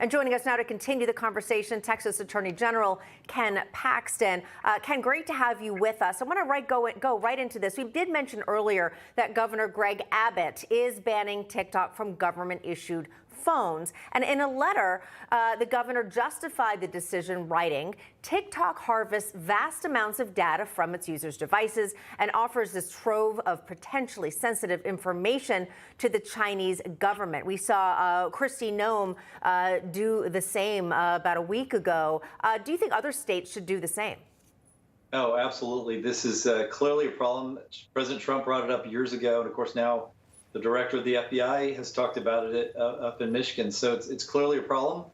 And joining us now to continue the conversation, Texas Attorney General Ken Paxton. Ken, great to have you with us. I want to go right into this. We did mention earlier that Governor Greg Abbott is banning TikTok from government-issued phones. And in a letter, the governor justified the decision, writing, TikTok harvests vast amounts of data from its users' devices and offers this trove of potentially sensitive information to the Chinese government. We saw Kristi Noem do the same about a week ago. Do you think other states should do the same? Oh, absolutely. This is clearly a problem. President Trump brought it up years ago, and of course now the director of the FBI has talked about it up in Michigan. So it's clearly a problem,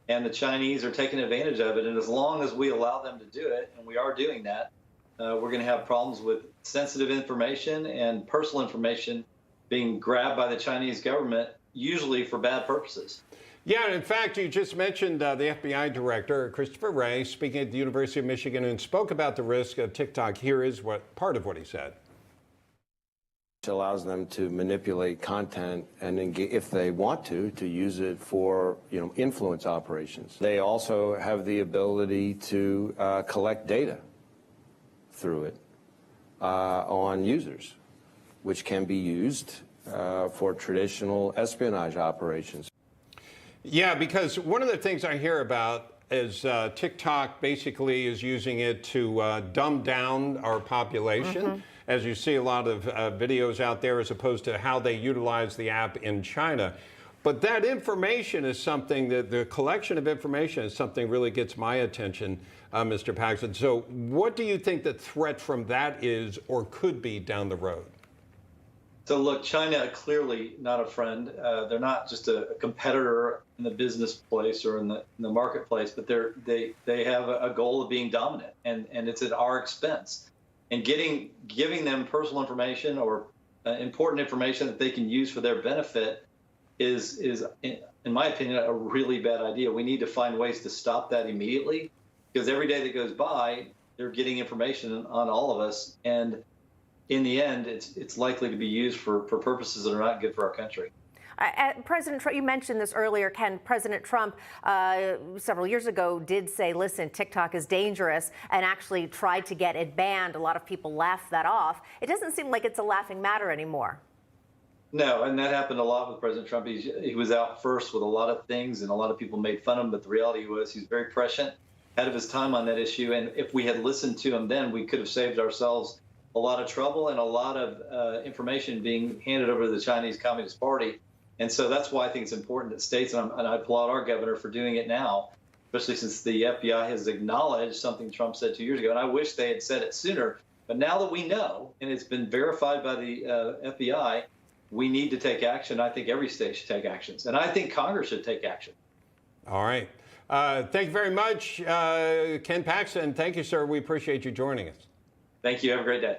and the Chinese are taking advantage of it. And as long as we allow them to do it, and we are doing that, we're going to have problems with sensitive information and personal information being grabbed by the Chinese government, usually for bad purposes. Yeah, and in fact, you just mentioned the FBI director, Christopher Wray, speaking at the University of Michigan, and spoke about the risk of TikTok. Here is part of what he said. Allows them to manipulate content and, if they want to use it for, influence operations. They also have the ability to collect data through it on users, which can be used for traditional espionage operations. Yeah, because one of the things I hear about is TikTok basically is using it to dumb down our population. As you see a lot of videos out there, as opposed to how they utilize the app in China. But that information is something that the collection of information is something really gets my attention, Mr. Paxton. So what do you think the threat from that is or could be down the road? So look, China clearly not a friend. They're not just a competitor in the business place or in the marketplace, but they have a goal of being dominant, and it's at our expense. And giving them personal information or important information that they can use for their benefit is, in my opinion, a really bad idea. We need to find ways to stop that immediately, because every day that goes by, they're getting information on all of us, and in the end, it's likely to be used for purposes that are not good for our country. President Trump, you mentioned this earlier, Ken. President Trump, several years ago, did say, listen, TikTok is dangerous, and actually tried to get it banned. A lot of people laughed that off. It doesn't seem like it's a laughing matter anymore. No, and that happened a lot with President Trump. He was out first with a lot of things, and a lot of people made fun of him, but the reality was he's very prescient, ahead of his time on that issue, and if we had listened to him then, we could have saved ourselves a lot of trouble and a lot of information being handed over to the Chinese Communist Party. And so that's why I think it's important that states, and I applaud our governor for doing it now, especially since the FBI has acknowledged something Trump said 2 years ago. And I wish they had said it sooner. But now that we know, and it's been verified by the FBI, we need to take action. I think every state should take actions. And I think Congress should take action. All right. Thank you very much, Ken Paxton. Thank you, sir. We appreciate you joining us. Thank you. Have a great day.